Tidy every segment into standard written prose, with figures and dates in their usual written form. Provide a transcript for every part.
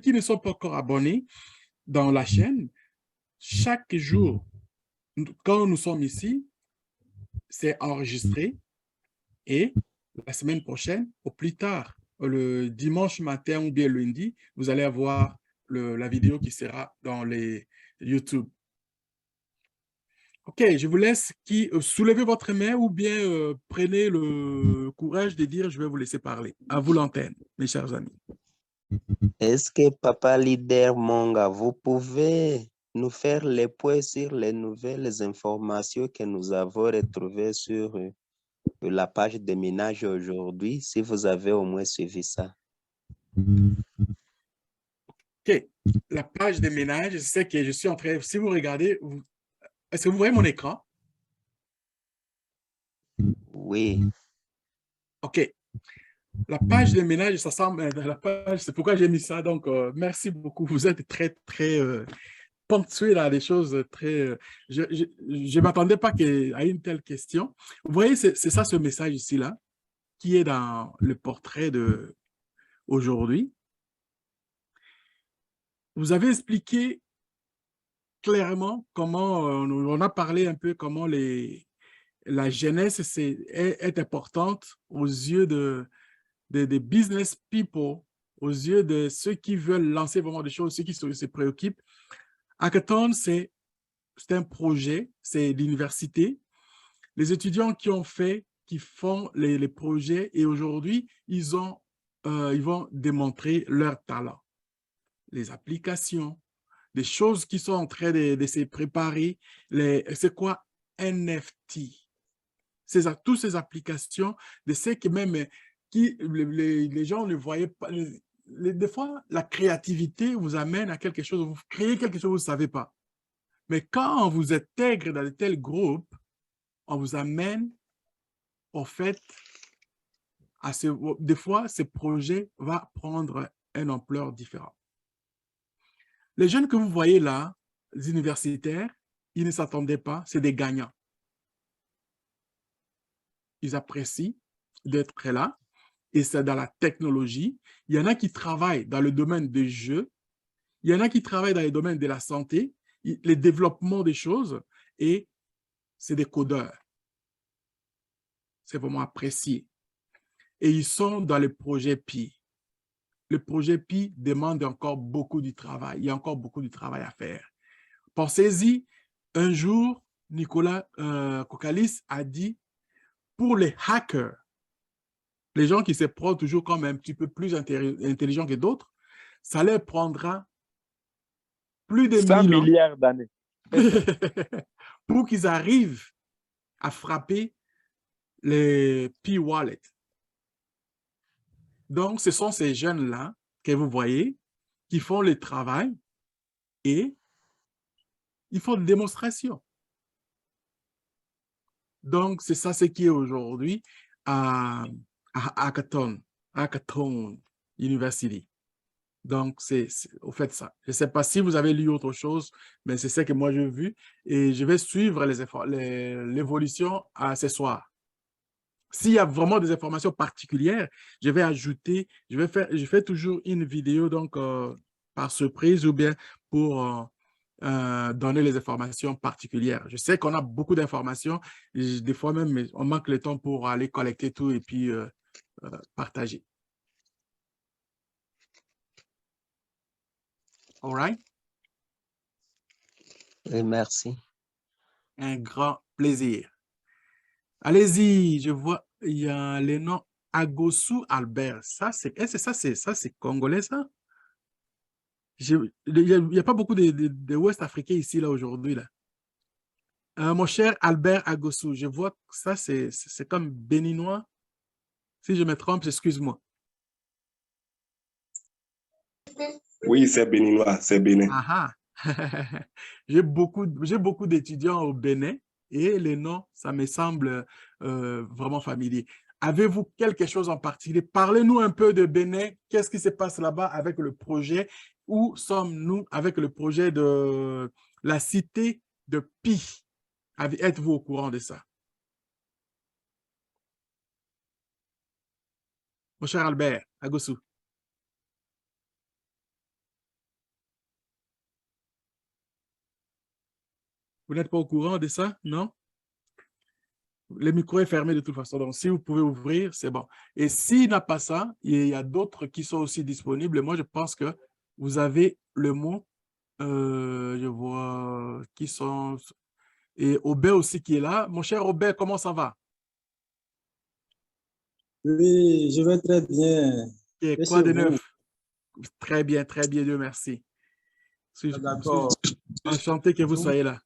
qui ne sont pas encore abonnés dans la chaîne, chaque jour, quand nous sommes ici, c'est enregistré et la semaine prochaine, au plus tard, le dimanche matin ou bien lundi, vous allez avoir la vidéo qui sera dans les YouTube. OK, je vous laisse soulevez votre main ou bien prenez le courage de dire je vais vous laisser parler. À vous l'antenne, mes chers amis. Est-ce que Papa Leader Monga, vous pouvez nous faire les points sur les nouvelles informations que nous avons retrouvées sur la page de ménage aujourd'hui, si vous avez au moins suivi ça? OK, la page des ménages, c'est que je suis en train, si vous regardez, est-ce que vous voyez mon écran? Oui. OK. La page des ménages, ça semble, la page, c'est pourquoi j'ai mis ça. Donc, merci beaucoup. Vous êtes très, très ponctué là, des choses très. Je ne m'attendais pas à une telle question. Vous voyez, c'est ça ce message ici-là, qui est dans le portrait de aujourd'hui. Vous avez expliqué clairement comment, on a parlé un peu comment la jeunesse est importante aux yeux des business people, aux yeux de ceux qui veulent lancer vraiment des choses, ceux qui se préoccupent. Hackathon, c'est un projet, c'est l'université. Les étudiants qui font les projets et aujourd'hui, ils vont démontrer leur talent. Les applications, des choses qui sont en train de se préparer. C'est quoi NFT? Toutes ces applications, de ce que même les gens ne voyaient pas. Des fois, la créativité vous amène à quelque chose, vous créez quelque chose que vous ne savez pas. Mais quand on vous intègre dans de tels groupes, on vous amène au fait, des fois, ce projet va prendre une ampleur différente. Les jeunes que vous voyez là, les universitaires, ils ne s'attendaient pas, c'est des gagnants. Ils apprécient d'être là et c'est dans la technologie. Il y en a qui travaillent dans le domaine des jeux, il y en a qui travaillent dans le domaine de la santé, le développement des choses et c'est des codeurs. C'est vraiment apprécié. Et ils sont dans le projet PI. Le projet PI demande encore beaucoup de travail. Il y a encore beaucoup de travail à faire. Pensez-y, un jour, Nicolas Kokalis a dit, pour les hackers, les gens qui se prennent toujours comme un petit peu plus intelligents que d'autres, ça leur prendra plus de 100 1000 ans milliards d'années. pour qu'ils arrivent à frapper les P-Wallets. Donc, ce sont ces jeunes-là que vous voyez qui font le travail et ils font des démonstrations. Donc, c'est ça ce qui est aujourd'hui à Hackathon University. Donc, c'est au fait ça. Je ne sais pas si vous avez lu autre chose, mais c'est ce que moi j'ai vu et je vais suivre l'évolution à ce soir. S'il y a vraiment des informations particulières, je vais ajouter, je fais toujours une vidéo donc par surprise ou bien pour donner les informations particulières. Je sais qu'on a beaucoup d'informations, des fois même on manque le temps pour aller collecter tout et puis partager. All right? Oui, merci. Un grand plaisir. Allez-y, je vois, il y a le nom Agosu Albert. Ça, c'est congolais, ça? Il n'y a pas beaucoup de Ouest africains ici, là, aujourd'hui, là. Mon cher Albert Agosu, je vois que ça, c'est comme béninois. Si je me trompe, excuse-moi. Oui, c'est béninois, c'est bénin. Ah ah. J'ai beaucoup d'étudiants au Bénin et les noms, ça me semble vraiment familier. Avez-vous quelque chose en particulier? Parlez-nous un peu de Bénin. Qu'est-ce qui se passe là-bas avec le projet? Où sommes-nous avec le projet de la cité de Pi? Êtes-vous au courant de ça? Mon cher Albert, Agosu. Vous n'êtes pas au courant de ça, non? Le micro est fermé de toute façon, donc si vous pouvez ouvrir, c'est bon. Et s'il n'a pas ça, il y a d'autres qui sont aussi disponibles. Moi, je pense que vous avez le mot, je vois qui sont... Et Aubert aussi qui est là. Mon cher Aubert, comment ça va? Oui, je vais très bien. Et Et quoi chez de vous? neuf? Très bien, Dieu merci. Je suis D'accord. enchanté que vous soyez là.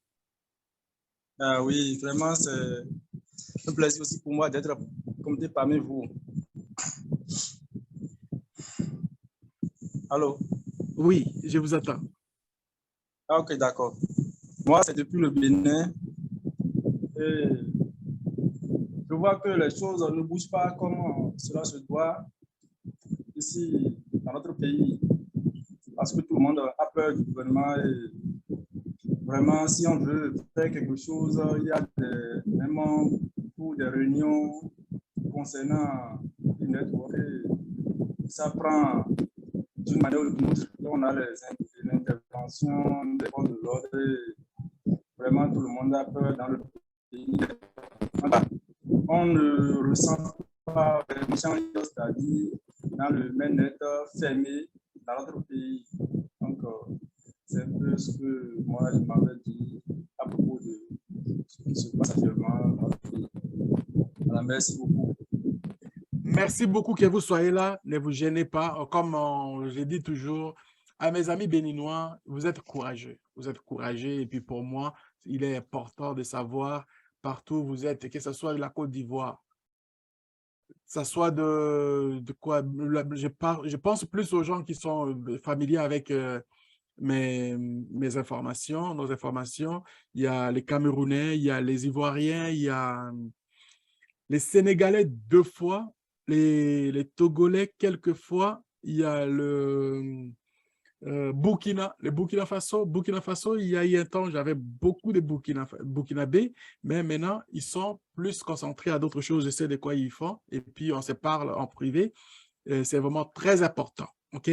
Ah oui, vraiment, c'est un plaisir aussi pour moi d'être parmi vous. Allô? Oui, je vous attends. Ah, ok, d'accord. Moi, c'est depuis le Bénin. Et je vois que les choses ne bougent pas comme cela se doit ici dans notre pays. Parce que tout le monde a peur du gouvernement et vraiment, si on veut faire quelque chose, il y a même pour des réunions concernant le network. Ça prend d'une manière ou d'une autre. On a l'intervention des forces de l'ordre. Vraiment, tout le monde a peur dans le pays. On ne ressent pas vraiment, c'est-à-dire dans le mainnet fermé dans notre pays. Donc, c'est un peu ce que moi, je m'avais dit à propos de ce qui se passe actuellement dans notre pays. Alors, merci beaucoup. Merci beaucoup que vous soyez là. Ne vous gênez pas. Comme je dis toujours à mes amis béninois, vous êtes courageux. Vous êtes courageux. Et puis pour moi, il est important de savoir partout où vous êtes, que ce soit la Côte d'Ivoire, que ce soit de quoi. Je pense plus aux gens qui sont familiers avec mes informations, nos informations. Il y a les Camerounais, il y a les Ivoiriens, il y a les Sénégalais 2 fois, les Togolais quelques fois, il y a le Burkina Faso. Burkina Faso, il y a eu un temps, j'avais beaucoup de Burkinabés, mais maintenant, ils sont plus concentrés à d'autres choses. Je sais de quoi ils font, et puis on se parle en privé. C'est vraiment très important. OK?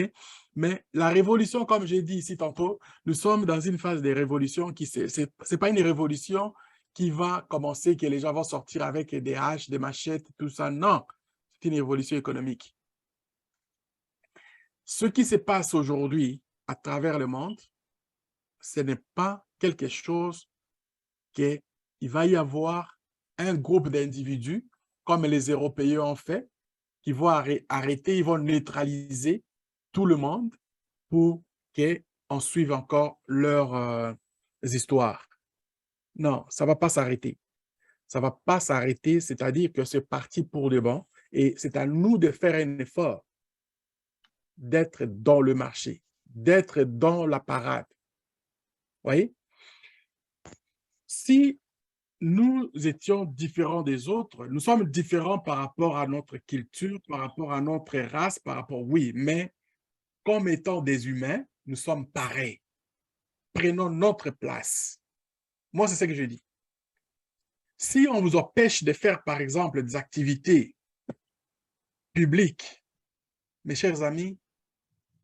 Mais la révolution, comme j'ai dit ici tantôt, nous sommes dans une phase de révolution qui, c'est pas une révolution qui va commencer, que les gens vont sortir avec des haches, des machettes, tout ça. Non, c'est une révolution économique. Ce qui se passe aujourd'hui à travers le monde, ce n'est pas quelque chose qu'il va y avoir un groupe d'individus, comme les Européens ont fait, qui vont arrêter, ils vont neutraliser tout le monde pour qu'on suive encore leurs histoires. Non, ça ne va pas s'arrêter. Ça ne va pas s'arrêter, c'est-à-dire que c'est parti pour de bon et c'est à nous de faire un effort d'être dans le marché, d'être dans la parade. Vous voyez? Si nous étions différents des autres, nous sommes différents par rapport à notre culture, par rapport à notre race, par rapport, oui, mais comme étant des humains, nous sommes pareils. Prenons notre place. Moi, c'est ce que je dis. Si on vous empêche de faire, par exemple, des activités publiques, mes chers amis,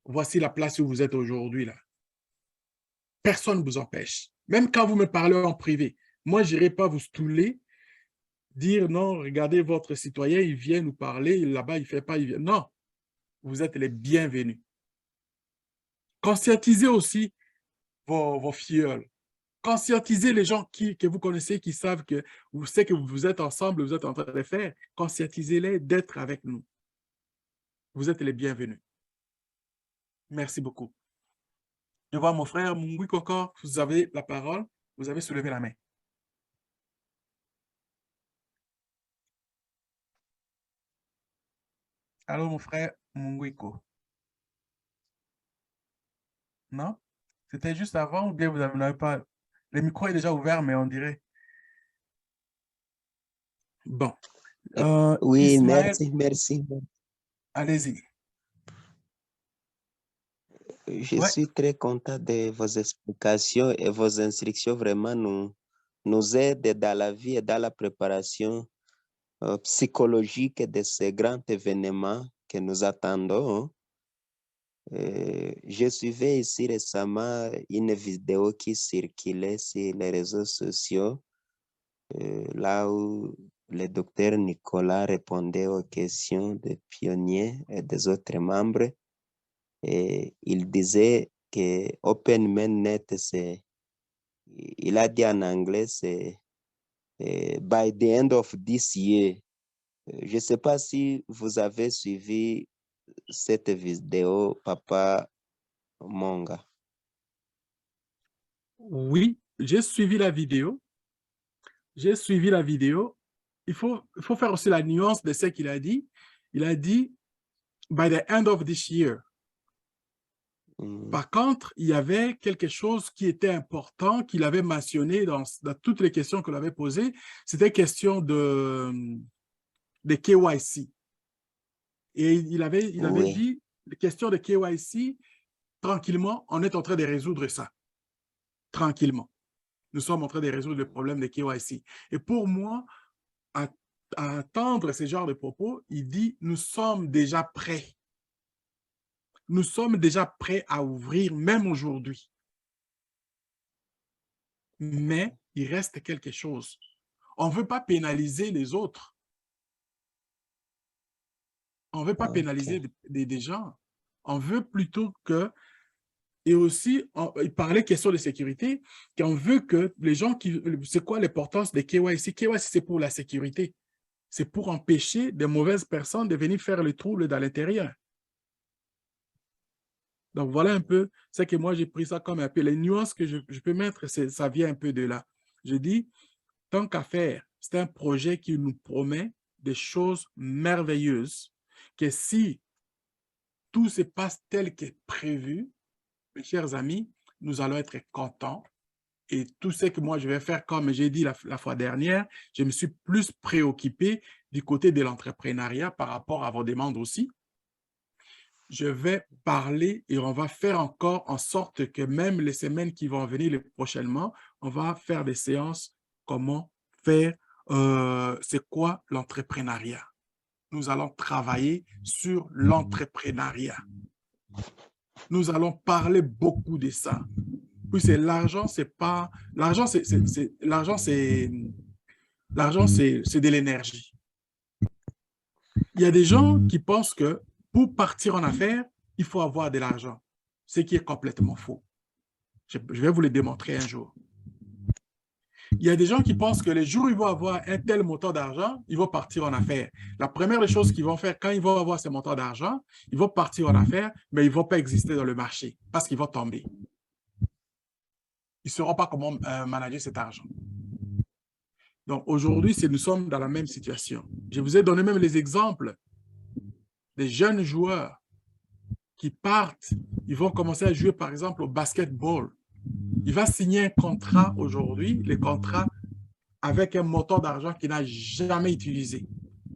voici la place où vous êtes aujourd'hui, là. Personne ne vous empêche. Même quand vous me parlez en privé, moi, je n'irai pas vous stouler, dire non, regardez votre citoyen, il vient nous parler, là-bas, il ne fait pas, il vient. Non, vous êtes les bienvenus. Conscientisez aussi vos filleuls. Conscientisez les gens que vous connaissez, qui savent que vous savez que vous êtes ensemble, vous êtes en train de faire. Conscientisez-les d'être avec nous. Vous êtes les bienvenus. Merci beaucoup. Je vois mon frère Mungui Koko, vous avez la parole. Vous avez soulevé la main. Allô, mon frère Mungwiko. Non? C'était juste avant ou bien vous n'avez pas... Le micro est déjà ouvert, mais on dirait... Bon. Oui, Ismaël, merci. allez-y. Je Ouais. suis très content de vos explications et vos instructions vraiment nous aident dans la vie et dans la préparation psychologique de ces grands événements que nous attendons. Je suivais ici récemment une vidéo qui circulait sur les réseaux sociaux, là où le docteur Nicolas répondait aux questions des pionniers et des autres membres. Et il disait que OpenMainNet, il a dit en anglais, c'est by the end of this year. Je ne sais pas si vous avez suivi cette vidéo, Papa Monga. Oui, j'ai suivi la vidéo. J'ai suivi la vidéo. Il faut faire aussi la nuance de ce qu'il a dit. Il a dit « by the end of this year ». Par contre, il y avait quelque chose qui était important, qu'il avait mentionné dans toutes les questions qu'il avait posées. C'était question de KYC. Et il avait Oui. dit, les questions de KYC, tranquillement, on est en train de résoudre ça. Tranquillement. Nous sommes en train de résoudre le problème de KYC. Et pour moi, à entendre ce genre de propos, il dit, nous sommes déjà prêts. Nous sommes déjà prêts à ouvrir, même aujourd'hui. Mais il reste quelque chose. On ne veut pas pénaliser les autres. On ne veut pas pénaliser des gens. On veut plutôt que... Et aussi, il parlait question de sécurité, qu'on veut que les gens qui... C'est quoi l'importance de KYC? KYC, c'est pour la sécurité. C'est pour empêcher de mauvaises personnes de venir faire le trouble dans l'intérieur. Donc, voilà un peu ce que moi, j'ai pris ça comme un peu. Les nuances que je peux mettre, ça vient un peu de là. Je dis, tant qu'à faire, c'est un projet qui nous promet des choses merveilleuses, que si tout se passe tel que prévu, mes chers amis, nous allons être contents. Et tout ce que moi, je vais faire, comme j'ai dit la fois dernière, je me suis plus préoccupé du côté de l'entrepreneuriat par rapport à vos demandes aussi. Je vais parler et on va faire encore en sorte que même les semaines qui vont venir prochainement, on va faire des séances, comment faire, c'est quoi l'entrepreneuriat. Nous allons travailler sur l'entrepreneuriat. Nous allons parler beaucoup de ça. Puis c'est l'argent, c'est pas... L'argent, c'est de l'énergie. Il y a des gens qui pensent que pour partir en affaires, il faut avoir de l'argent, ce qui est complètement faux. Je vais vous le démontrer un jour. Il y a des gens qui pensent que les jours où ils vont avoir un tel montant d'argent, ils vont partir en affaires. La première des choses qu'ils vont faire quand ils vont avoir ce montant d'argent, ils vont partir en affaires, mais ils ne vont pas exister dans le marché parce qu'ils vont tomber. Ils ne sauront pas comment manager cet argent. Donc aujourd'hui, nous sommes dans la même situation. Je vous ai donné même les exemples des jeunes joueurs qui partent, ils vont commencer à jouer par exemple au basketball. Il va signer un contrat aujourd'hui, le contrat avec un montant d'argent qu'il n'a jamais utilisé.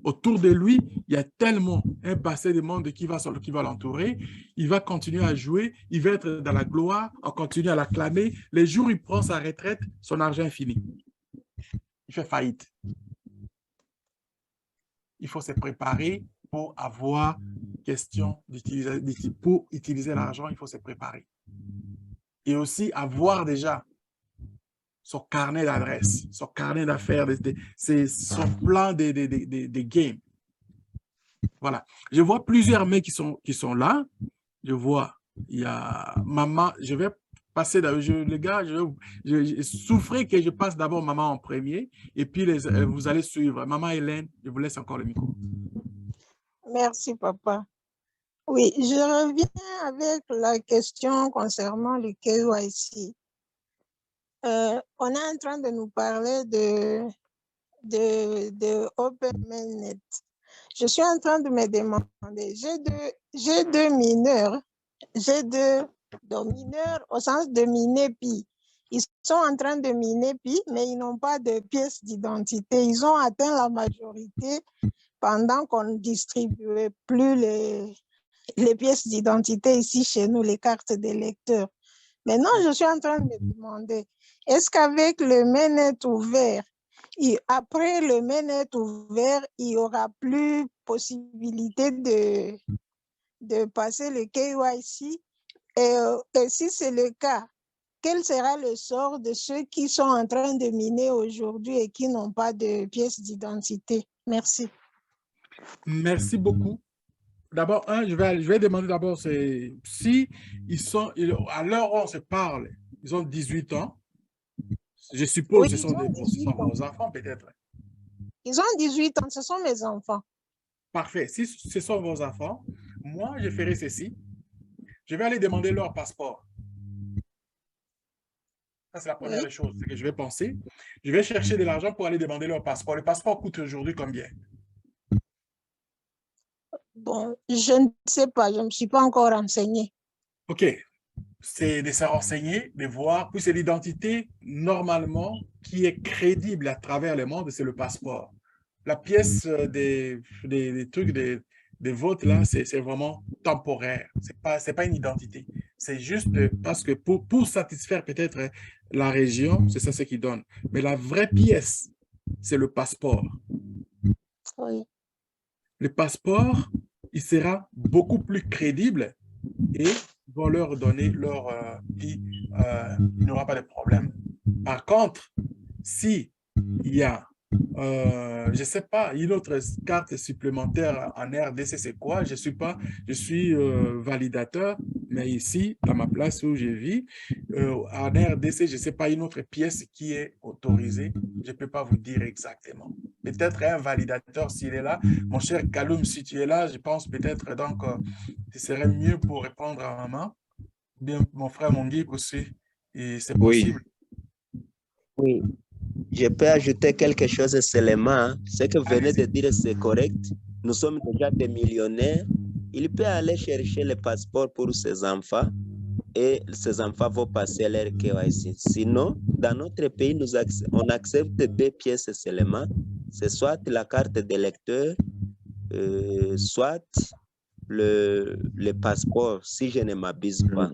Autour de lui, il y a tellement un bassin de monde qui va l'entourer. Il va continuer à jouer, il va être dans la gloire, on continue à l'acclamer. Les jours où il prend sa retraite, son argent est fini. Il fait faillite. Il faut se préparer pour avoir question d'utiliser, pour utiliser l'argent, il faut se préparer. Et aussi avoir déjà son carnet d'adresse, son carnet d'affaires, son plan de game. Voilà. Je vois plusieurs mecs qui sont là. Je vois, il y a maman, je vais passer, les gars, je souffrais que je passe d'abord maman en premier et puis vous allez suivre. Maman Hélène, je vous laisse encore le micro. Merci, papa. Oui, je reviens avec la question concernant le KYC. On est en train de nous parler de OpenMainNet. Je suis en train de me demander, j'ai deux mineurs, mineurs au sens de miner Pi. Ils sont en train de miner Pi, mais ils n'ont pas de pièces d'identité. Ils ont atteint la majorité pendant qu'on ne distribuait plus les pièces d'identité ici chez nous, les cartes d'électeurs. Maintenant, je suis en train de me demander, est-ce qu'avec le mainnet ouvert, après le mainnet ouvert, il n'y aura plus possibilité de passer le KYC? Et si c'est le cas, quel sera le sort de ceux qui sont en train de miner aujourd'hui et qui n'ont pas de pièce d'identité? Merci. Merci beaucoup. D'abord, je vais demander d'abord si à l'heure où on se parle, ils ont 18 ans. Je suppose que ce sont vos enfants peut-être. Ils ont 18 ans, ce sont mes enfants. Parfait. Si ce sont vos enfants, moi, je ferai ceci. Je vais aller demander leur passeport. Ça, c'est la première des choses que je vais penser. Je vais chercher de l'argent pour aller demander leur passeport. Le passeport coûte aujourd'hui combien? Bon, je ne sais pas. Je ne me suis pas encore renseignée. OK. C'est de se renseigner, de voir. Puis c'est l'identité, normalement, qui est crédible à travers le monde, c'est le passeport. La pièce des trucs, des votes, là, c'est vraiment temporaire. C'est pas une identité. C'est juste parce que pour satisfaire peut-être la région, c'est ça ce qui donne. Mais la vraie pièce, c'est le passeport. Oui. Le passeport, il sera beaucoup plus crédible et vont leur donner leur il n'y aura pas de problème. Par contre, si il y a je ne sais pas, une autre carte supplémentaire en RDC, c'est quoi? Je suis validateur, mais ici, à ma place où je vis, en RDC, je ne sais pas une autre pièce qui est autorisée. Je ne peux pas vous dire exactement. Peut-être un validateur s'il est là. Mon cher Kaloum, si tu es là, je pense peut-être donc ce serait mieux pour répondre à maman. Bien, mon frère Monguik aussi, et c'est possible. Oui. Je peux ajouter quelque chose seulement. Ce que vous venez de dire, c'est correct. Nous sommes déjà des millionnaires. Il peut aller chercher le passeport pour ses enfants et ses enfants vont passer leur KYC. Sinon, dans notre pays, on accepte 2 pièces seulement. C'est soit la carte d'électeur, soit le passeport, si je ne m'abuse pas.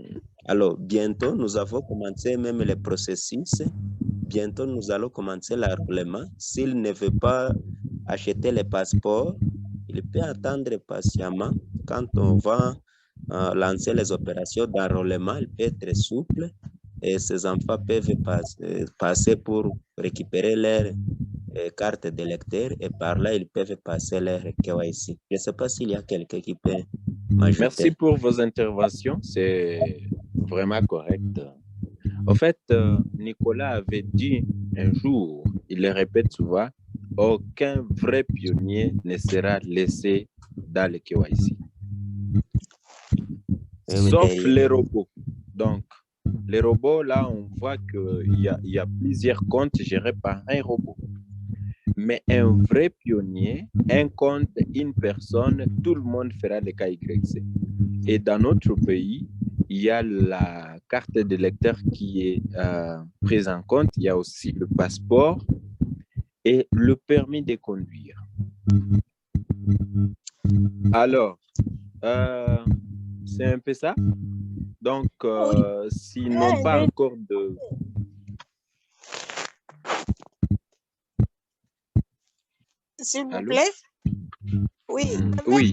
Alors, bientôt, nous avons commencé même le processus. Bientôt, nous allons commencer l'enrôlement. S'il ne veut pas acheter le passeport, il peut attendre patiemment. Quand on va lancer les opérations d'enrôlement, il peut être souple et ses enfants peuvent passer pour récupérer leur carte d'électeur et par là, ils peuvent passer leur KYC. Je ne sais pas s'il y a quelqu'un qui peut m'ajouter. Merci pour vos interventions. C'est vraiment correct. En fait, Nicolas avait dit un jour, il le répète souvent, aucun vrai pionnier ne sera laissé dans le KYC. Sauf les robots. Donc, les robots, là, on voit qu'il y a plusieurs comptes gérés par un robot. Mais un vrai pionnier, un compte, une personne, tout le monde fera le KYC. Et dans notre pays, il y a la carte d'électeur qui est prise en compte. Il y a aussi le passeport et le permis de conduire. Alors, c'est un peu ça. Donc, s'ils n'ont pas encore de... S'il vous plaît. Oui. Oui.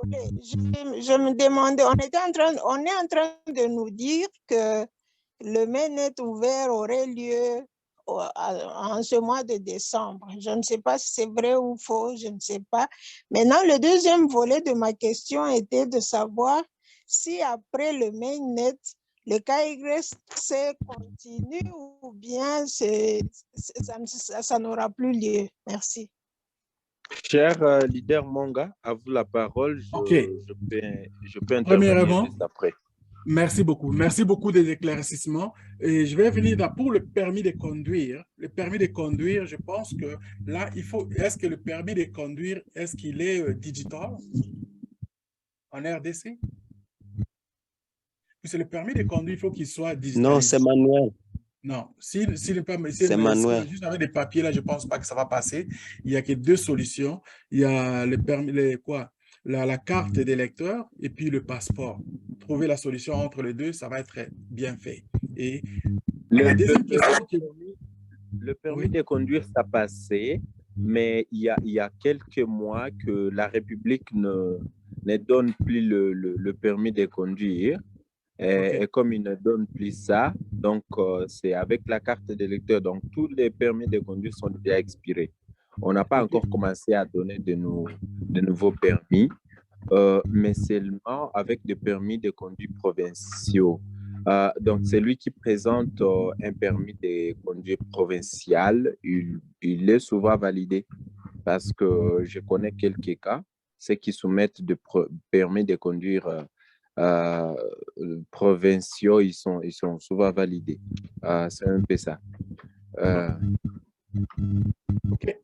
Je me demandais, on est en train de nous dire que le mainnet ouvert aurait lieu en ce mois de décembre. Je ne sais pas si c'est vrai ou faux, je ne sais pas. Maintenant, le deuxième volet de ma question était de savoir si après le mainnet, le KYC continue ou bien ça n'aura plus lieu. Merci. Cher leader Monga, à vous la parole. Je peux intervenir juste après. Merci beaucoup. Merci beaucoup des éclaircissements. Et je vais venir pour le permis de conduire. Le permis de conduire, je pense que là, est-ce que le permis de conduire, est-ce qu'il est digital en RDC? Puis c'est le permis de conduire, il faut qu'il soit digital. Non, c'est manuel. Non, s'il n'est pas c'est manuel. Juste avec des papiers, là, je ne pense pas que ça va passer. Il n'y a que 2 solutions. Il y a le permis, la carte d'électeur et puis le passeport. Trouver la solution entre les deux, ça va être bien fait. Et la deuxième question... Le permis de conduire, ça passait, mais il y a quelques mois que la République ne donne plus le permis de conduire. Et comme il ne donne plus ça, donc c'est avec la carte d'électeur. Donc, tous les permis de conduire sont déjà expirés. On n'a pas encore commencé à donner de nouveaux permis, mais seulement avec des permis de conduire provinciaux. Donc, celui qui présente un permis de conduire provincial, il est souvent validé parce que je connais quelques cas, ceux qui soumettent des permis de conduire provinciaux, ils sont souvent validés. C'est un peu ça. OK.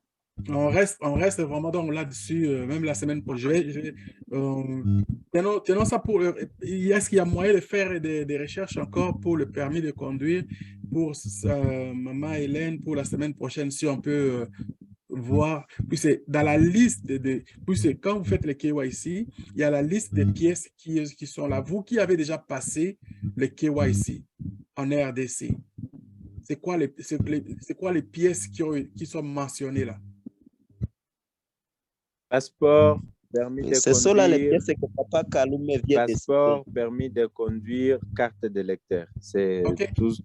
On reste vraiment donc là-dessus, même la semaine prochaine. Tenons ça pour... Est-ce qu'il y a moyen de faire des recherches encore pour le permis de conduire pour Maman Hélène pour la semaine prochaine, si on peut voir, puis c'est dans la liste puis c'est quand vous faites le KYC, il y a la liste des pièces qui sont là. Vous qui avez déjà passé le KYC en RDC, c'est quoi les pièces qui sont mentionnées là? Passeport, permis de conduire. Ce sont là les pièces que Papa Kaloum vient de Passeport, permis de conduire, carte d'électeur.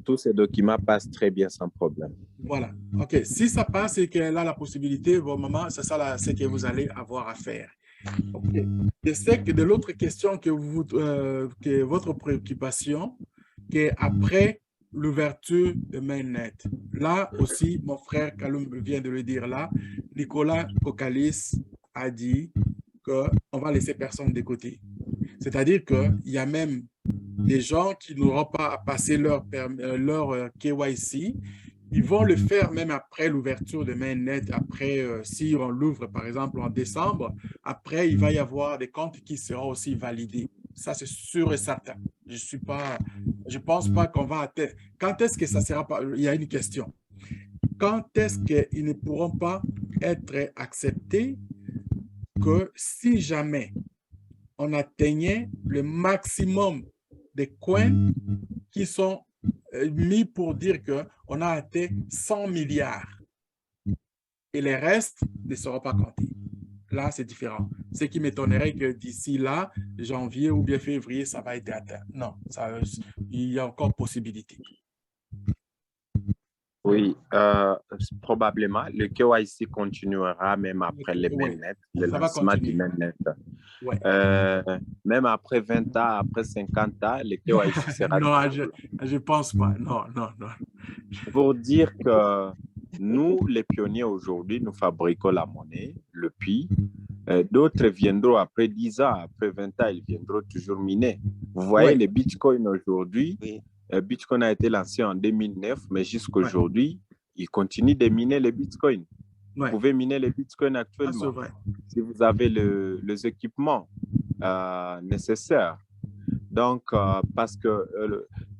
Tous ces documents passent très bien sans problème. Voilà. OK. Si ça passe et qu'elle a la possibilité, vos mamans, c'est ça ce que vous allez avoir à faire. OK. Je sais que de l'autre question que votre préoccupation, qu'après l'ouverture de Mainnet, là aussi, mon frère Kaloum vient de le dire là, Nicolas Kokalis a dit qu'on va laisser personne de côté. C'est-à-dire qu'il y a même des gens qui n'auront pas à passer leur KYC. Ils vont le faire même après l'ouverture de Mainnet, après, si on l'ouvre par exemple en décembre, après il va y avoir des comptes qui seront aussi validés. Ça, c'est sûr et certain. Je pense pas qu'on va atteindre. Quand est-ce que ça sera pas? Il y a une question. Quand est-ce qu'ils ne pourront pas être acceptés que si jamais on atteignait le maximum des coins qui sont mis pour dire qu'on a atteint 100 milliards et les restes ne seront pas comptés. Là, c'est différent. Ce qui m'étonnerait que d'ici là, janvier ou bien février, ça va être atteint. Non, il y a encore possibilité. Oui, probablement. Le KYC continuera même après le Mainnet, le lancement du Mainnet. Ouais. Même après 20 ans, après 50 ans, le KYC sera... Non, je ne pense pas. Non. Pour dire que nous, les pionniers aujourd'hui, nous fabriquons la monnaie, le puits. D'autres viendront après 10 ans, après 20 ans, ils viendront toujours miner. Vous voyez, les bitcoins aujourd'hui... Bitcoin a été lancé en 2009, mais jusqu'aujourd'hui, il continue de miner les bitcoins. Vous pouvez miner les bitcoins actuellement si vous avez les équipements nécessaires. Donc, parce que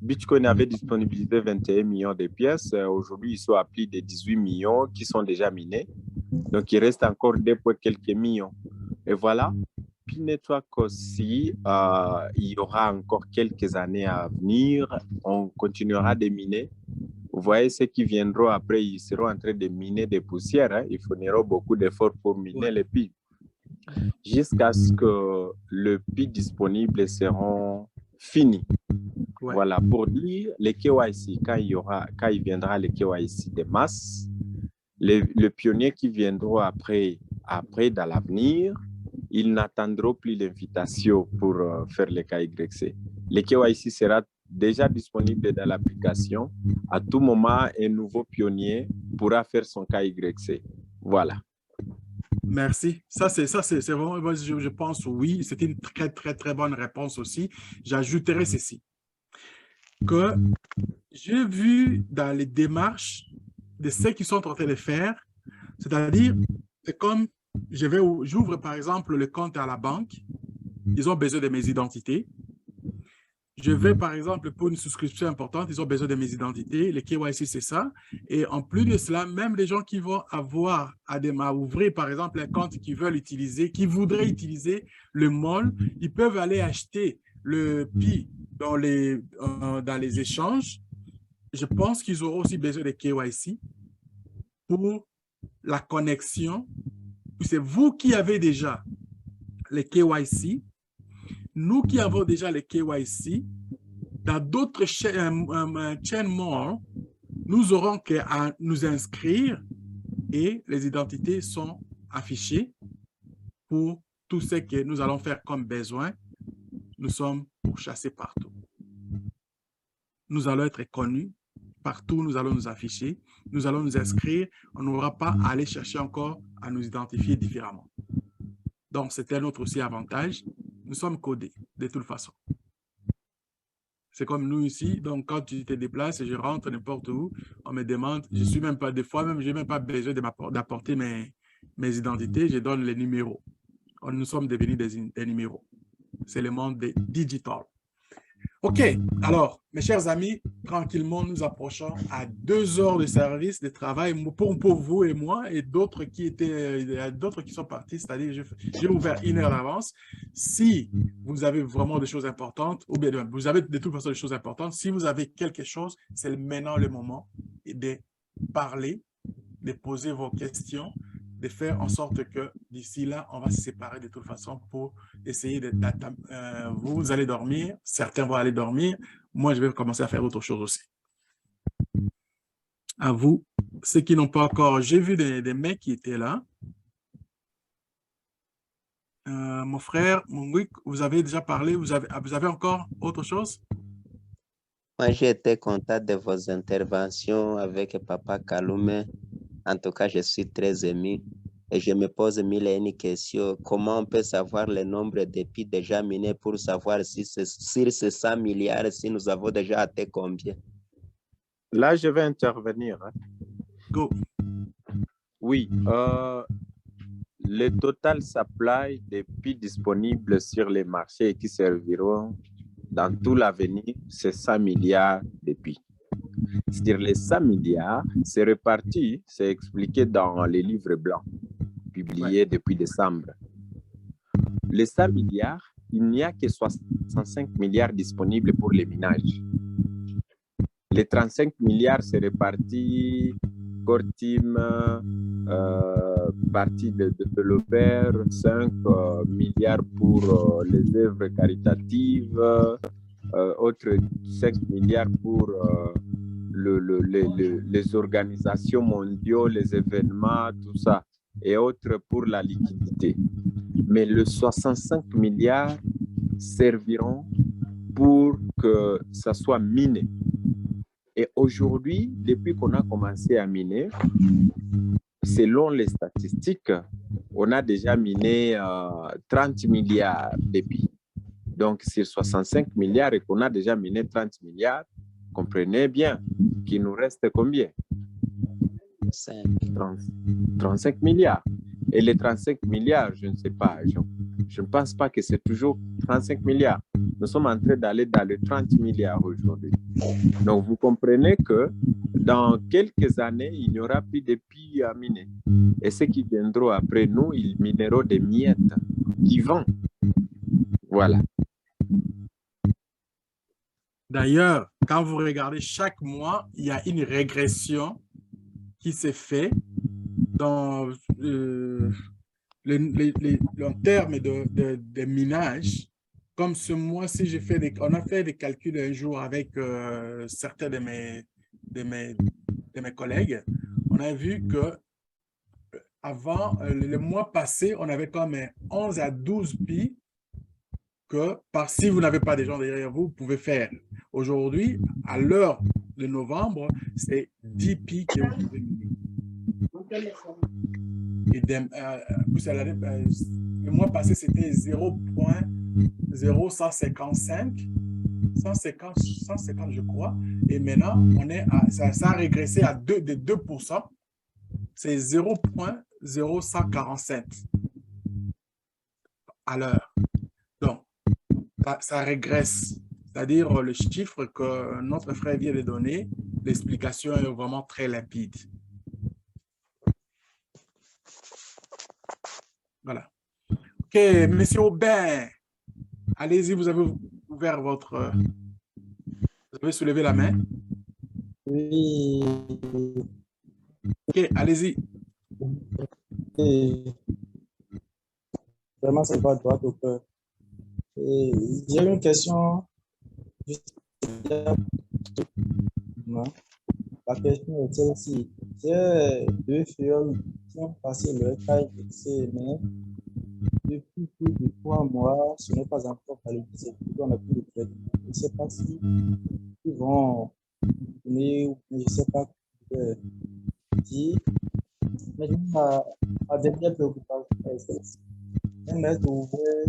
Bitcoin avait disponibilité 21 millions de pièces, aujourd'hui, ils sont à plus de 18 millions qui sont déjà minés. Donc, il reste encore quelques millions. Et voilà. Puis Network aussi, il y aura encore quelques années à venir. On continuera de miner. Vous voyez, ceux qui viendront après, ils seront en train de miner des poussières. Hein. Ils fourniront beaucoup d'efforts pour miner les puits. Jusqu'à ce que le puits disponible seront finis. Voilà, pour dire les KYC, quand il viendra le KYC de masse, les pionniers qui viendront après dans l'avenir, ils n'attendront plus l'invitation pour faire le KYC. Le KYC sera déjà disponible dans l'application. À tout moment, un nouveau pionnier pourra faire son KYC. Voilà. Merci. Ça, c'est vraiment, je pense, oui, c'est une très, très, très bonne réponse aussi. J'ajouterai ceci, que j'ai vu dans les démarches de ceux qui sont en train de faire, c'est-à-dire, c'est comme j'ouvre par exemple le compte à la banque, ils ont besoin de mes identités. Je vais par exemple pour une souscription importante, ils ont besoin de mes identités. Le KYC, c'est ça. Et en plus de cela, même les gens qui vont avoir à ouvrir par exemple un compte qui voudraient utiliser le MOL, ils peuvent aller acheter le PI dans les échanges. Je pense qu'ils auront aussi besoin de KYC pour la connexion. C'est vous qui avez déjà les KYC, nous qui avons déjà les KYC, dans d'autres chain more, nous aurons qu'à nous inscrire et les identités sont affichées pour tout ce que nous allons faire comme besoin. Nous sommes pourchassés partout. Nous allons être connus partout, nous allons nous afficher, nous allons nous inscrire. On n'aura pas à aller chercher encore à nous identifier différemment. Donc, c'est un autre aussi avantage. Nous sommes codés de toute façon. C'est comme nous ici. Donc, quand tu te déplaces et je rentre n'importe où, on me demande, je suis même pas, des fois même, je n'ai même pas besoin d'apporter mes identités, je donne les numéros. Nous sommes devenus des numéros. C'est le monde des digital. OK, alors, mes chers amis, tranquillement, nous approchons à 2 heures de service de travail pour vous et moi et d'autres qui sont partis, c'est-à-dire j'ai ouvert 1 heure d'avance. Si vous avez vraiment des choses importantes, ou bien vous avez de toute façon des choses importantes, si vous avez quelque chose, c'est maintenant le moment de parler, de poser vos questions, de faire en sorte que d'ici là, on va se séparer de toute façon pour essayer de... vous allez dormir, certains vont aller dormir. Moi, je vais commencer à faire autre chose aussi. À vous, ceux qui n'ont pas encore... J'ai vu des mecs qui étaient là. Mon frère, vous avez déjà parlé, vous avez encore autre chose? Moi, j'ai été content de vos interventions avec Papa Kaloumé. En tout cas, je suis très ému et je me pose mille et une questions. Comment on peut savoir le nombre d'épis déjà minés pour savoir si c'est sur ces 100 milliards, si nous avons déjà atteint combien? Là, je vais intervenir. Go. Oui, le total supply d'épis disponibles sur les marchés et qui serviront dans tout l'avenir, c'est 100 milliards d'épis. Sur les 100 milliards, c'est réparti, c'est expliqué dans les livres blancs publiés depuis décembre. Les 100 milliards, il n'y a que 65 milliards disponibles pour les ménages. Les 35 milliards, c'est réparti core team, partie de développeurs, 5 milliards pour les œuvres caritatives, autres 5 milliards pour les organisations mondiales, les événements, tout ça, et autres pour la liquidité. Mais les 65 milliards serviront pour que ça soit miné. Et aujourd'hui, depuis qu'on a commencé à miner, selon les statistiques, on a déjà miné 30 milliards d'épis. Donc, sur 65 milliards et qu'on a déjà miné 30 milliards, comprenez bien qu'il nous reste combien? 35 milliards. Et les 35 milliards, je ne sais pas, je ne pense pas que c'est toujours 35 milliards. Nous sommes en train d'aller dans les 30 milliards aujourd'hui. Donc, vous comprenez que dans quelques années, il n'y aura plus d'épis à miner. Et ceux qui viendront après nous, ils mineront des miettes qui vendent. Voilà. D'ailleurs, quand vous regardez chaque mois, il y a une régression qui s'est faite dans en termes de minage. Comme ce mois-ci, on a fait des calculs un jour avec certains de mes collègues. On a vu que avant, le mois passé, on avait comme 11 à 12 pi que si vous n'avez pas des gens derrière vous, vous pouvez faire. Aujourd'hui, à l'heure de novembre, c'est 10 pi que vous pouvez miner. Et le mois passé, c'était 0.0155, 150, je crois. Et maintenant, ça a régressé à 2%. C'est 0.0147 à l'heure. Donc, ça régresse. C'est-à-dire le chiffre que notre frère vient de donner, l'explication est vraiment très limpide. Voilà. OK, Monsieur Aubin, allez-y, vous avez ouvert votre... Vous avez soulevé la main? Oui. OK, allez-y. Vraiment, c'est pas droit au cœur. Et j'ai une question. Non. La question est celle-ci. J'ai deux filles qui ont passé leur KFC, mais depuis plus de 3 mois, ce n'est pas encore validé. C'est plutôt on a plus de traitement. Je ne sais pas si ils vont donner ou je ne sais pas quoi dire. Mais ma dernière préoccupation est celle-ci. Un être ouvert,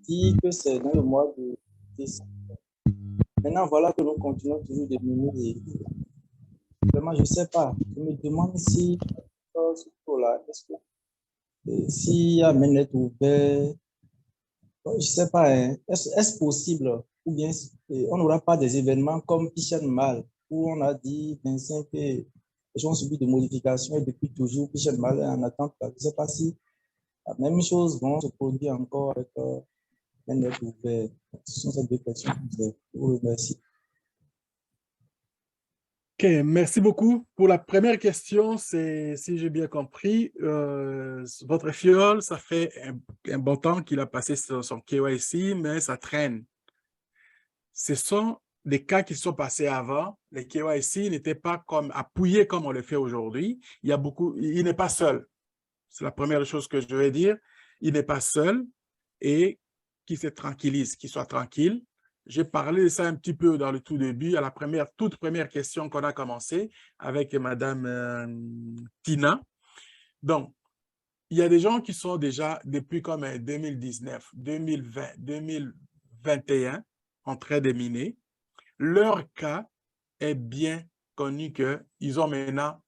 dit que c'est dans le mois de décembre. Maintenant, voilà que nous continuons toujours de mener. Vraiment, je ne sais pas. Je me demande si, là, est-ce que s'il y a un net ouvert, je ne sais pas, hein, est-ce possible ou bien on n'aura pas des événements comme Pichon Mal où on a dit 25 que les gens ont subi des modifications et depuis toujours Pichon Mal est en attente. Je ne sais pas si la même chose va se produire encore avec un net ouvert. Ce sont ces deux questions que je vous remercie. OK, merci beaucoup. Pour la première question, c'est, si j'ai bien compris, votre fiole, ça fait un bon temps qu'il a passé son KYC, mais ça traîne. Ce sont des cas qui sont passés avant. Les KYC n'étaient pas comme appuyés comme on le fait aujourd'hui. Il n'est pas seul. C'est la première chose que je vais dire. Il n'est pas seul et qu'il se tranquillise, qu'il soit tranquille. J'ai parlé de ça un petit peu dans le tout début, à la toute première question qu'on a commencé avec Madame Tina. Donc, il y a des gens qui sont déjà, depuis comme 2019, 2020, 2021, en train de miner. Leur cas est bien connu qu'ils ont maintenant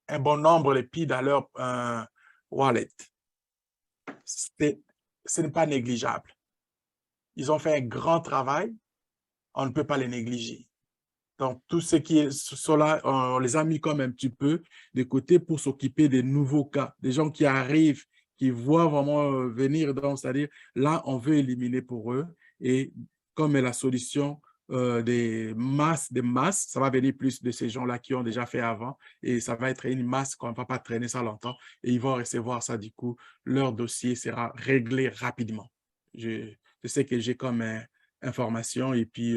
un bon nombre de PI dans leur wallet. Ce n'est pas négligeable. Ils ont fait un grand travail, on ne peut pas les négliger. Donc, tout ce qui sont là, on les a mis comme un petit peu de côté pour s'occuper des nouveaux cas, des gens qui arrivent, qui voient vraiment venir. Donc, c'est-à-dire, là, on veut éliminer pour eux. Et comme la solution des masses, ça va venir plus de ces gens-là qui ont déjà fait avant. Et ça va être une masse qu'on ne va pas traîner ça longtemps. Et ils vont recevoir ça, du coup, leur dossier sera réglé rapidement. Je sais que j'ai comme information et puis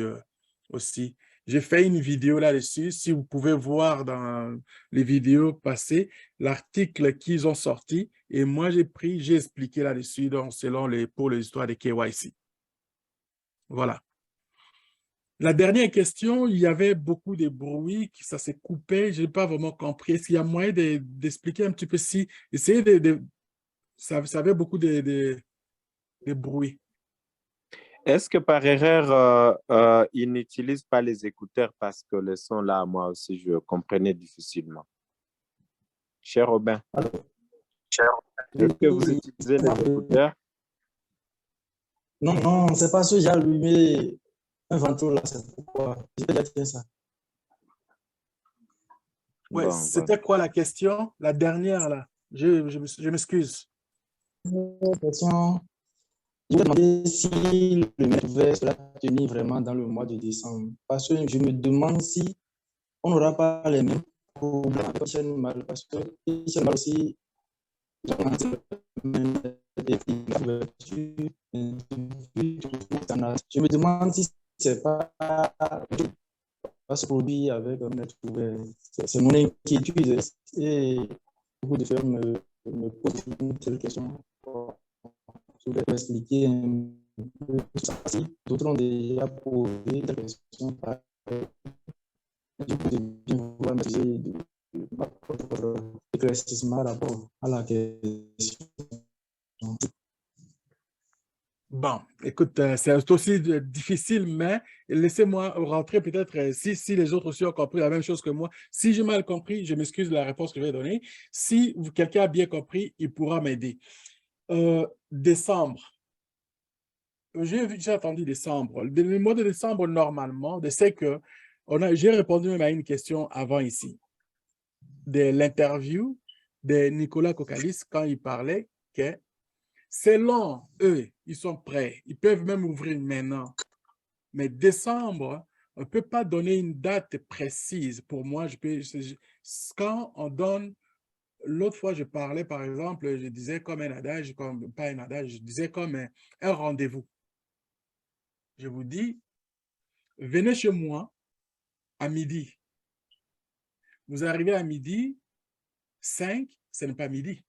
aussi, j'ai fait une vidéo là-dessus. Si vous pouvez voir dans les vidéos passées, l'article qu'ils ont sorti. Et moi, j'ai expliqué là-dessus selon pour les histoires de KYC. Voilà. La dernière question, il y avait beaucoup de bruit, ça s'est coupé. Je n'ai pas vraiment compris. Est-ce qu'il y a moyen d'expliquer un petit peu si... Essayez ça avait beaucoup de bruit. Est-ce que par erreur, ils n'utilisent pas les écouteurs parce que le son là, moi aussi, je comprenais difficilement? Cher Robin, est-ce que vous utilisez les écouteurs? Non, non, c'est parce que j'ai allumé un ventoux là, c'est pourquoi. Je vais dire ça. Ouais, Bon, c'était quoi la question? La dernière, là. Je m'excuse. La question, je vais demander si le net ouvert sera tenu vraiment dans le mois de décembre. Parce que je me demande si on n'aura pas les mêmes problèmes avec Pichon Mal. Parce que Pichon Mal aussi, je me demande si c'est pas se produire avec un net ouvert. C'est mon inquiétude et beaucoup de firmes me posent une telle question. Je vais expliquer un peu ça. Si d'autres ont déjà posé des questions, je peux bien vouloir me votre éclaircissement par rapport à la question. Bon, écoute, c'est aussi difficile, mais laissez-moi rentrer peut-être si les autres aussi ont compris la même chose que moi. Si j'ai mal compris, je m'excuse de la réponse que je vais donner. Si quelqu'un a bien compris, il pourra m'aider. Décembre. J'ai attendu décembre. Le mois de décembre, normalement, je sais que j'ai répondu même à une question avant ici, de l'interview de Nicolas Kokalis quand il parlait que selon eux, ils sont prêts. Ils peuvent même ouvrir maintenant. Mais décembre, on ne peut pas donner une date précise. Pour moi, quand on donne l'autre fois, je parlais, par exemple, je disais comme un adage, comme, pas un adage, je disais comme un rendez-vous. Je vous dis, venez chez moi à midi. Vous arrivez à midi 5, ce n'est pas midi.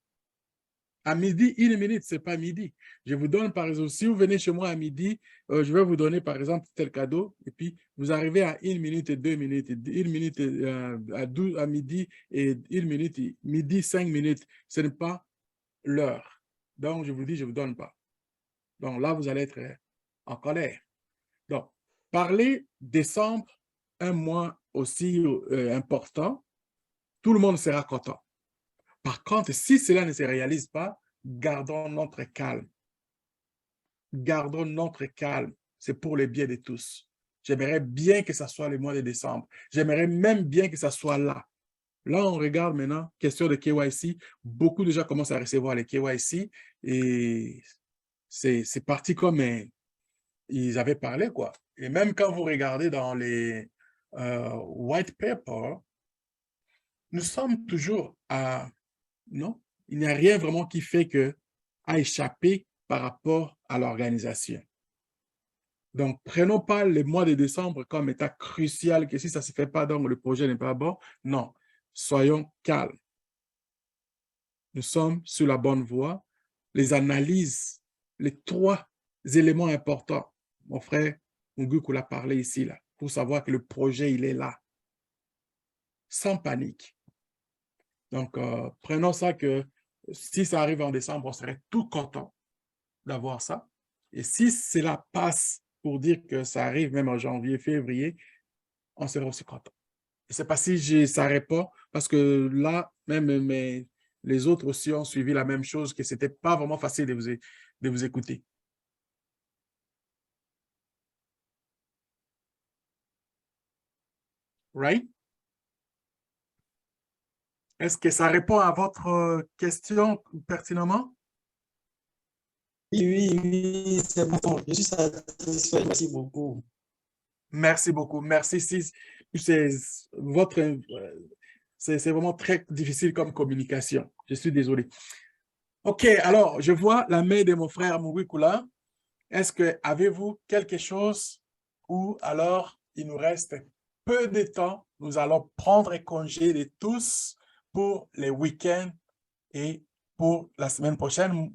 À midi, 1 minute, ce n'est pas midi. Je vous donne, par exemple, si vous venez chez moi à midi, je vais vous donner, par exemple, tel cadeau, et puis vous arrivez à 1 minute et 2 minutes, 1 minute à midi et 1 minute, midi, 5 minutes. Ce n'est pas l'heure. Donc, je vous dis, je ne vous donne pas. Donc là, vous allez être en colère. Donc, parler décembre, un mois aussi important, tout le monde sera content. Par contre, si cela ne se réalise pas, gardons notre calme. Gardons notre calme. C'est pour le bien de tous. J'aimerais bien que ça soit le mois de décembre. J'aimerais même bien que ça soit là. Là, on regarde maintenant, question de KYC. Beaucoup de gens commencent à recevoir les KYC et c'est parti comme ils avaient parlé, quoi. Et même quand vous regardez dans les white papers, nous sommes toujours à... Non, il n'y a rien vraiment qui fait que à échapper par rapport à l'organisation. Donc, prenons pas le mois de décembre comme état crucial, que si ça ne se fait pas, donc le projet n'est pas bon. Non, soyons calmes. Nous sommes sur la bonne voie. Les analyses, les 3 éléments importants, mon frère Nguku l'a parlé ici, là, pour savoir que le projet, il est là. Sans panique. Donc, prenons ça que si ça arrive en décembre, on serait tout content d'avoir ça. Et si cela passe pour dire que ça arrive même en janvier, février, on serait aussi content. Je ne sais pas si je ne s'arrête pas, parce que là, même les autres aussi ont suivi la même chose, que ce n'était pas vraiment facile de vous écouter. Right? Est-ce que ça répond à votre question pertinemment? Oui, c'est bon. Je suis satisfait. Merci beaucoup. Merci beaucoup. Merci. C'est vraiment très difficile comme communication. Je suis désolé. OK, alors, je vois la main de mon frère Mouikula. Est-ce que avez-vous quelque chose ou alors il nous reste peu de temps? Nous allons prendre congé de tous pour les week-ends et pour la semaine prochaine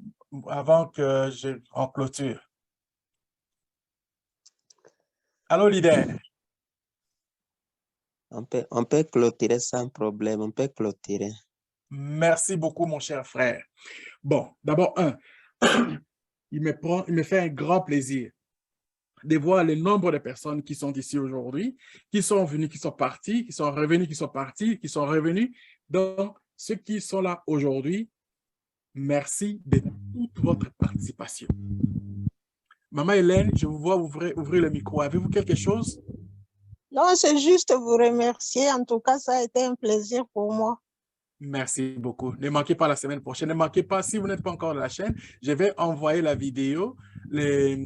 avant que en clôture. Allô, leader? On peut clôturer sans problème, on peut clôturer. Merci beaucoup, mon cher frère. Bon, d'abord, il me fait un grand plaisir de voir le nombre de personnes qui sont ici aujourd'hui, qui sont venues, qui sont parties, qui sont revenues, qui sont parties, qui sont revenues. Donc, ceux qui sont là aujourd'hui, merci de toute votre participation. Maman Hélène, je vous vois ouvrir le micro. Avez-vous quelque chose? Non, c'est juste vous remercier. En tout cas, ça a été un plaisir pour moi. Merci beaucoup. Ne manquez pas la semaine prochaine. Ne manquez pas, si vous n'êtes pas encore de la chaîne, je vais envoyer la vidéo. Êtes-vous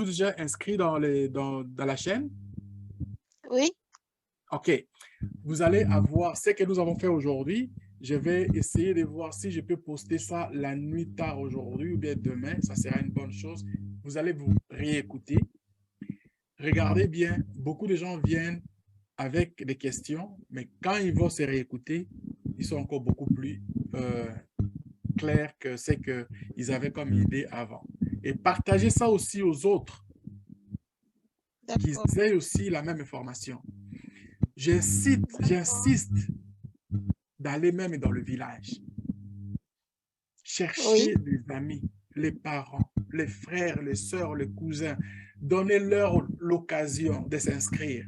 déjà inscrit dans la chaîne? Oui. OK. Vous allez avoir ce que nous avons fait aujourd'hui. Je vais essayer de voir si je peux poster ça la nuit tard aujourd'hui ou bien demain. Ça sera une bonne chose. Vous allez vous réécouter. Regardez bien, beaucoup de gens viennent avec des questions, mais quand ils vont se réécouter, ils sont encore beaucoup plus clairs que ce qu'ils avaient comme idée avant. Et partagez ça aussi aux autres, qu'ils aient aussi la même information. J'insiste d'aller même dans le village. Cherchez les amis, les parents, les frères, les sœurs, les cousins. Donnez-leur l'occasion de s'inscrire.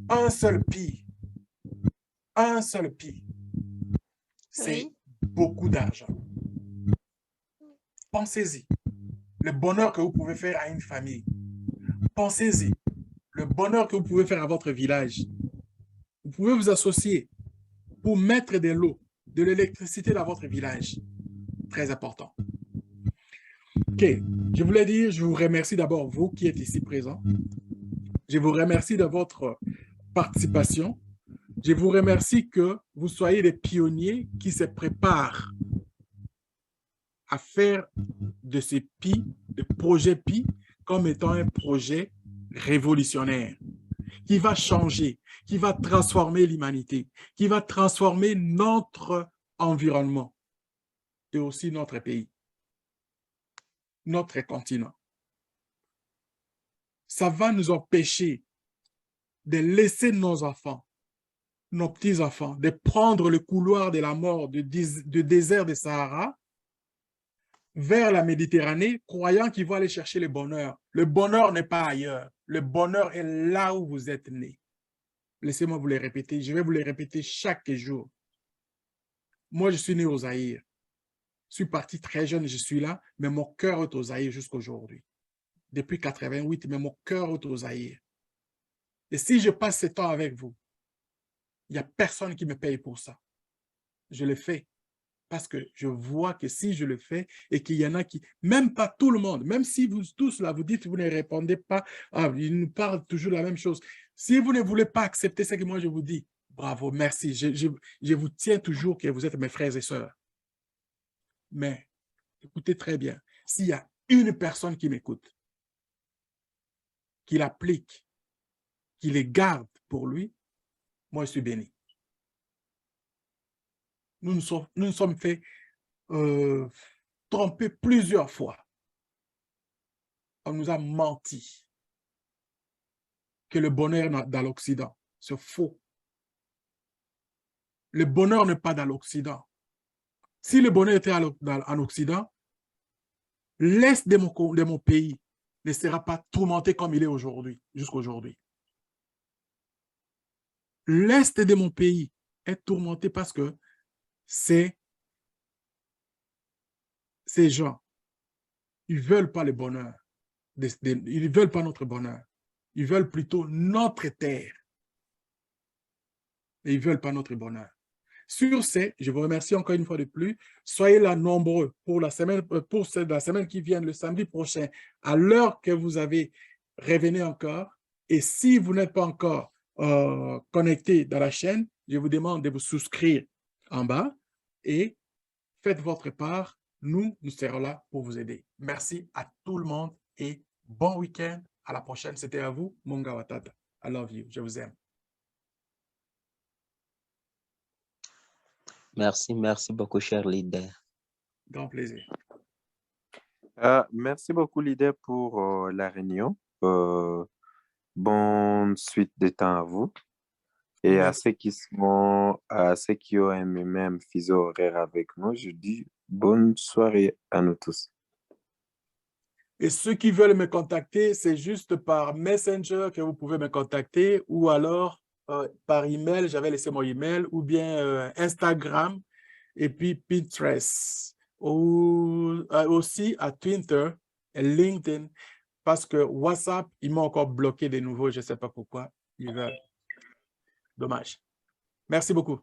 Un seul pi. Un seul pi. C'est beaucoup d'argent. Pensez-y. Le bonheur que vous pouvez faire à une famille. Pensez-y. Le bonheur que vous pouvez faire à votre village. Vous pouvez vous associer pour mettre de l'eau, de l'électricité dans votre village. Très important. OK. Je voulais dire, je vous remercie d'abord, vous qui êtes ici présents. Je vous remercie de votre participation. Je vous remercie que vous soyez des pionniers qui se préparent à faire de ce PI, de projet PI, comme étant un projet révolutionnaire qui va changer, qui va transformer l'humanité, qui va transformer notre environnement et aussi notre pays, notre continent. Ça va nous empêcher de laisser nos enfants, nos petits-enfants, de prendre le couloir de la mort du désert de Sahara vers la Méditerranée, croyant qu'ils vont aller chercher le bonheur. Le bonheur n'est pas ailleurs. Le bonheur est là où vous êtes nés. Laissez-moi vous les répéter. Je vais vous les répéter chaque jour. Moi, je suis né au Zaïre. Je suis parti très jeune, je suis là, mais mon cœur est au Zaïre jusqu'à aujourd'hui. Depuis 88, mais mon cœur est au Zaïre. Et si je passe ce temps avec vous, il n'y a personne qui me paye pour ça. Je le fais parce que je vois que si je le fais et qu'il y en a qui, même pas tout le monde, même si vous tous là, vous dites, vous ne répondez pas, ils nous parlent toujours la même chose. Si vous ne voulez pas accepter ce que moi je vous dis, bravo, merci. Je vous tiens toujours que vous êtes mes frères et sœurs. Mais écoutez très bien, s'il y a une personne qui m'écoute, qui l'applique, qui les garde pour lui, moi je suis béni. Nous nous sommes fait tromper plusieurs fois. On nous a menti que le bonheur est dans l'Occident. C'est faux. Le bonheur n'est pas dans l'Occident. Si le bonheur était en Occident, l'Est de mon pays ne sera pas tourmenté comme il est aujourd'hui, jusqu'à aujourd'hui. L'Est de mon pays est tourmenté parce que ces gens, ils ne veulent pas le bonheur. Ils ne veulent pas notre bonheur. Ils veulent plutôt notre terre. Et ils ne veulent pas notre bonheur. Sur ce, je vous remercie encore une fois de plus. Soyez là nombreux pour la semaine qui vient, le samedi prochain, à l'heure que vous avez, revenez encore. Et si vous n'êtes pas encore connecté dans la chaîne, je vous demande de vous souscrire en bas et faites votre part. Nous serons là pour vous aider. Merci à tout le monde et bon week-end. À la prochaine. C'était à vous, Monga Watata. I love you. Je vous aime. Merci beaucoup, cher leader. Grand plaisir. Merci beaucoup, leader, pour la réunion. Bonne suite de temps à vous. Et Merci. à ceux qui ont aimé même fuseau horaire avec nous, je dis bonne soirée à nous tous. Et ceux qui veulent me contacter, c'est juste par Messenger que vous pouvez me contacter ou alors par email, j'avais laissé mon email, ou bien Instagram et puis Pinterest. Ou aussi à Twitter et LinkedIn parce que WhatsApp, ils m'ont encore bloqué de nouveau, je ne sais pas pourquoi. Ils veulent. Dommage. Merci beaucoup.